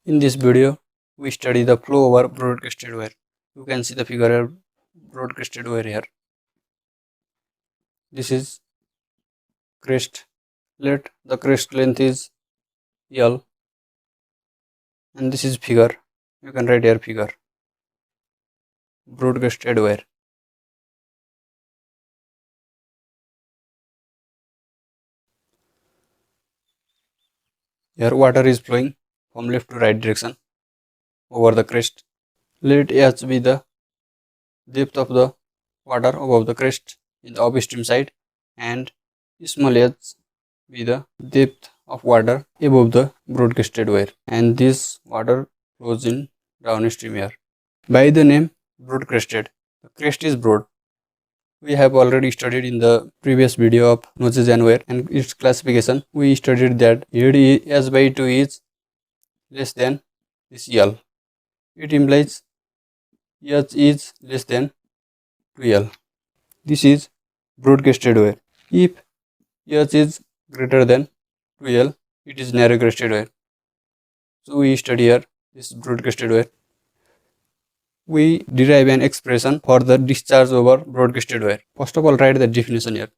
In this video, we study the flow over broadcasted wire. You can see the figure of broadcasted wire here. This is crest. Let the crest length is L, and this is figure. You can write here figure. Broadcasted wire. Here water is flowing from left to right direction over the crest. Let H be the depth of the water above the crest in the upstream side, and small h be the depth of water above the broadcasted wire, and this water flows in downstream here. By the name broadcasted, the crest is broad. We have already studied in the previous video of notches and wire and its classification. We studied that head S by 2 is less than this L. It implies H is less than 2L. This is broadcasted wire. If H is greater than 2L, it is narrow crested wire. So we study here this broadcasted wire. We derive an expression for the discharge over broadcasted wire. First of all, write the definition here.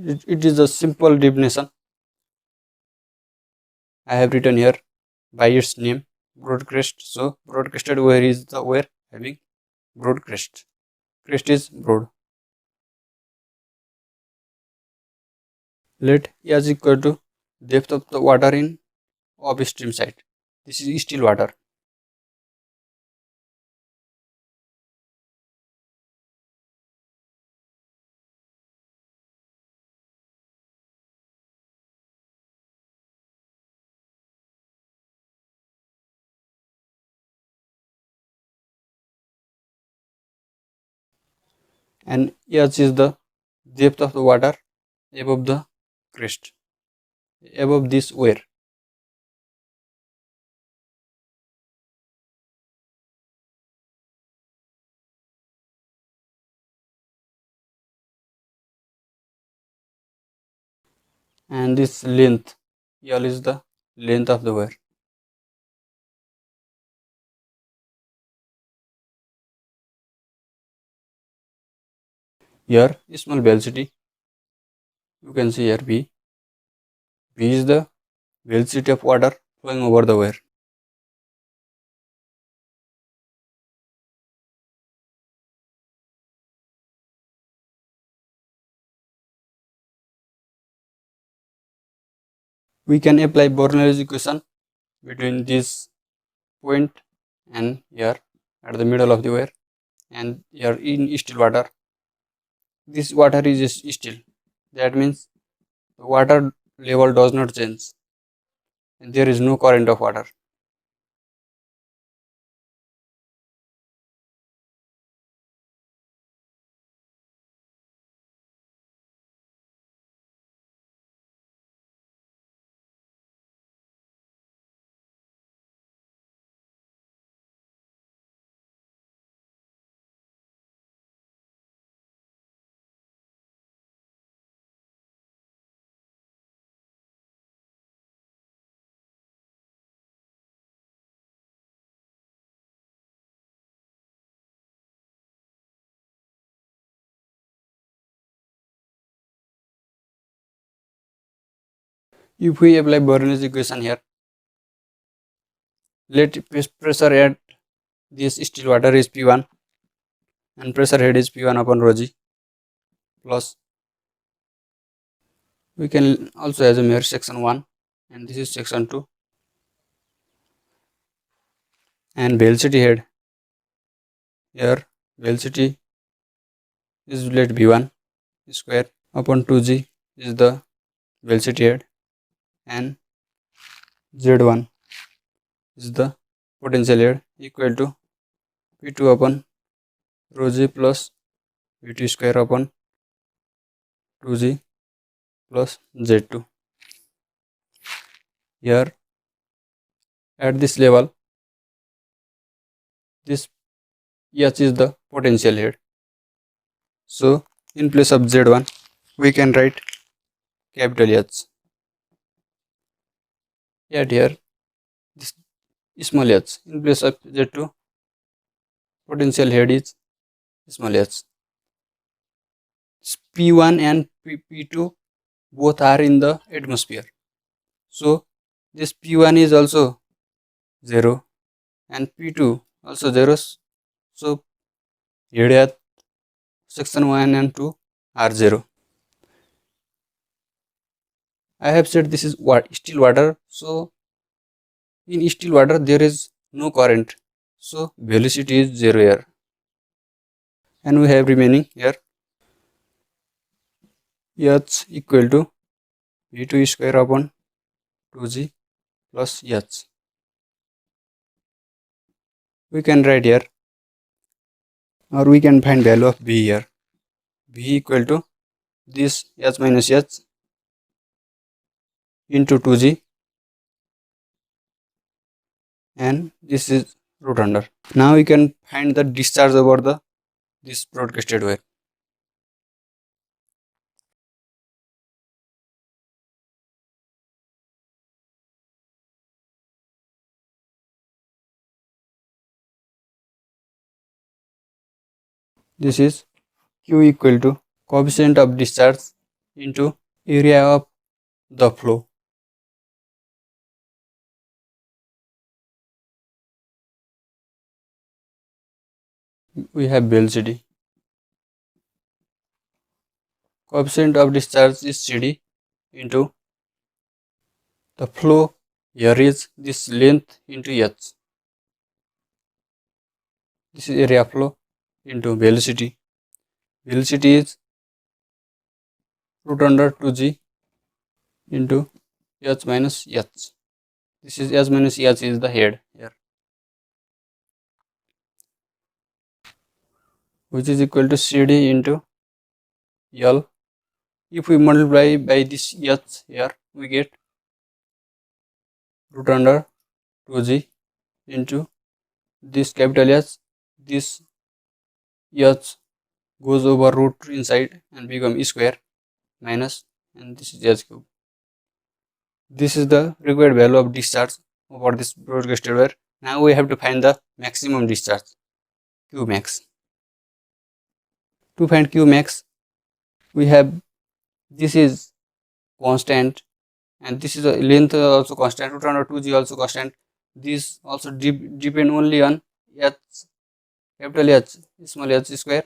It is a simple definition. I have written here by its name, broadcast. So broadcasted wire is the wire having broad crest. Crest is broad. Let is equal to depth of the water in upstream side. This is still water. And H is the depth of the water above the crest, above this wire. And this length, L is the length of the wire. Here small velocity, you can see here V. V is the velocity of water flowing over the wire. We can apply Bernoulli's equation between this point and here at the middle of the wire, and here in still water. This water is still. That means the water level does not change and there is no current of water. If we apply Bernoulli's equation here, let pressure at this still water is P1 and pressure head is P1 upon rho g, plus we can also assume here section 1 and this is section 2, and velocity head here, velocity is let V1 square upon 2g is the velocity head, and Z1 is the potential head equal to P2 upon rho g plus V2 square upon 2g plus Z2. Here at this level, this H is the potential head. So in place of Z1, we can write capital H. Yet here this small h. In place of Z2, potential head is small h. P1 and P2 both are in the atmosphere. So this P1 is also 0 and P2 also 0. So head at section 1 and 2 are 0. I have said this is still water. So in still water there is no current. So velocity is 0 here. And we have remaining here H equal to V2 square upon 2G plus H. We can write here, or we can find value of V here. V equal to this H minus H into 2G, and this is root under. Now we can find the discharge over this broadcasted wire. This is Q equal to coefficient of discharge into area of the flow. We have velocity. Coefficient of discharge is CD into the flow. Here is this length into H. This is area flow into velocity. Velocity is root under 2G into H minus H. This is H minus H is the head here, which is equal to CD into L. If we multiply by this H here, we get root under 2G into this capital H. This H goes over root inside and become E square minus, and this is H cube. This is the required value of discharge over this broadcasted wire. Now we have to find the maximum discharge, Q max. To find Q max, we have this is constant and this is a length also constant, root under 2G also constant. This also depend only on H, capital H, small h square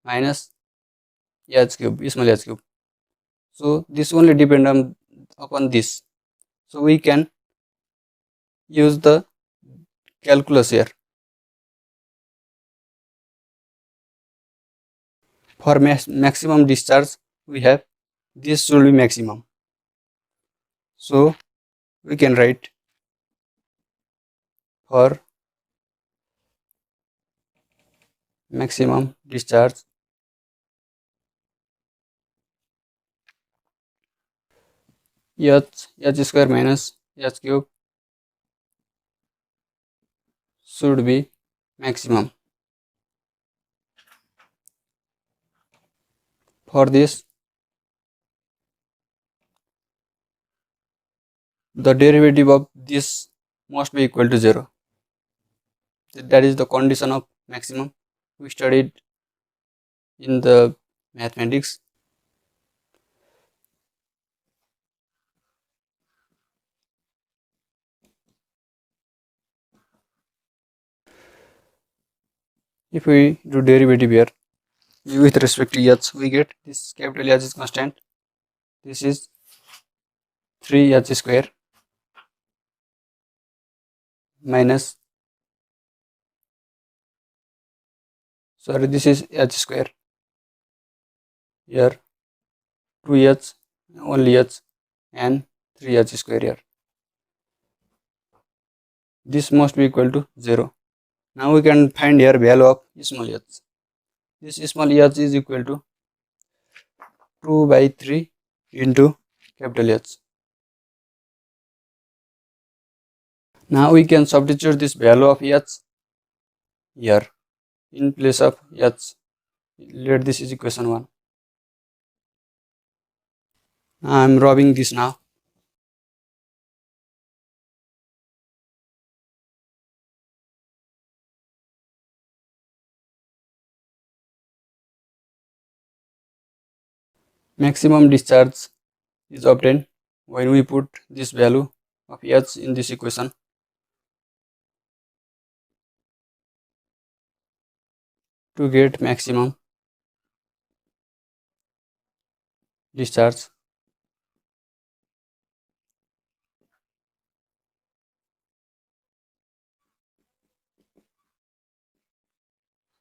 minus H cube, small h cube. So this only depend upon this. So we can use the calculus here. For maximum discharge, we have this should be maximum. So we can write for maximum discharge h square minus h cube should be maximum. For this, the derivative of this must be equal to 0. That is the condition of maximum we studied in the mathematics. If we do derivative here with respect to h, we get this capital H is constant. This is 3h square minus, sorry, this is h square. Here 2h, only h, and 3h square here. This must be equal to 0. Now we can find here value of small h. This small h is equal to 2 by 3 into capital H. Now we can substitute this value of H here in place of H. Let this is equation 1. I am rubbing this now. Maximum discharge is obtained when we put this value of H in this equation. To get maximum discharge,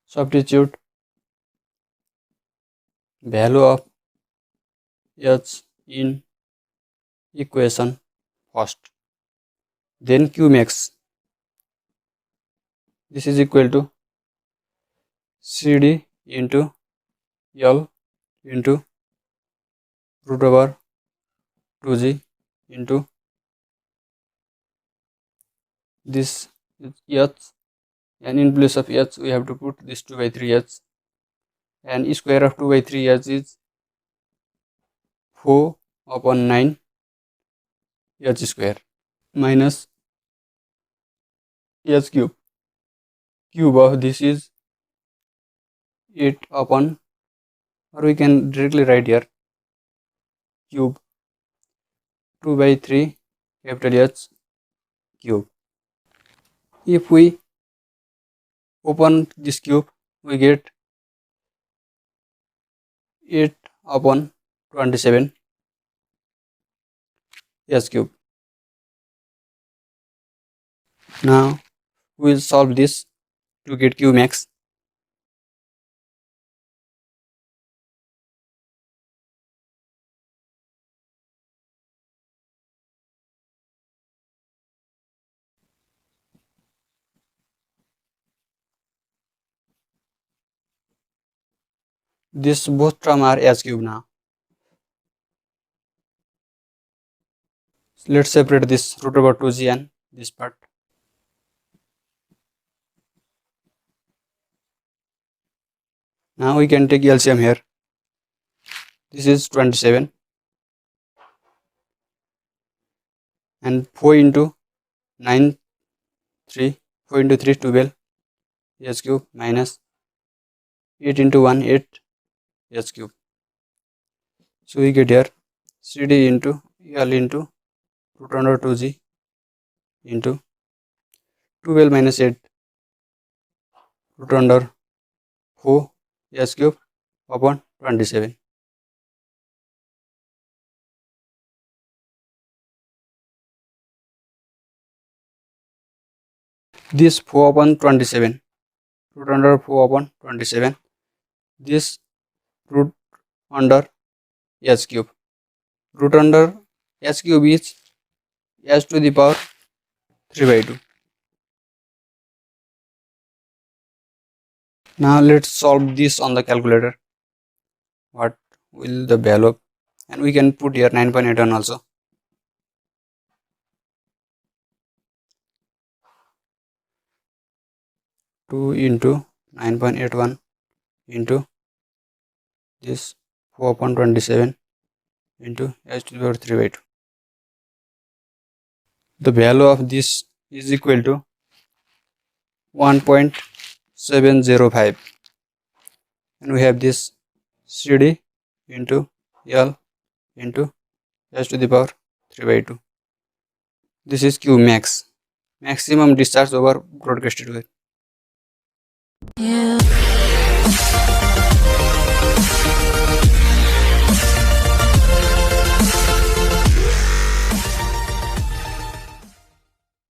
substitute value of H in equation first, then Qmax. This is equal to CD into L into root over 2G into this H, and in place of H we have to put this 2 by 3 H, and e square of 2 by 3 H is 4 upon 9 H square minus H cube. Cube of this is 8 upon, or we can directly write here, cube 2 by 3 capital H cube. If we open this cube, we get 8 upon 27 H cube. Now we will solve this to get Qmax. This both term are H cube now. Let's separate this root over 2G and this part. Now we can take LCM here. This is 27 and 4 into 9 3, 4 into 3 12 H cube minus 8 into 1 8 H cube. So we get here CD into L into root under 2G into 12 minus 8 root under 4 H cube upon 27. This 4 upon 27, root under 4 upon 27, this root under H cube. Root under H cube is H to the power 3 by 2. Now let's solve this on the calculator. What will the value, and we can put here 9.81 also. Two into 9.81 into this 4 upon 27 into H to the power 3 by 2. The value of this is equal to 1.705, and we have this CD into L into H to the power 3 by 2. This is Qmax, maximum discharge over broadcasted wave. Yeah.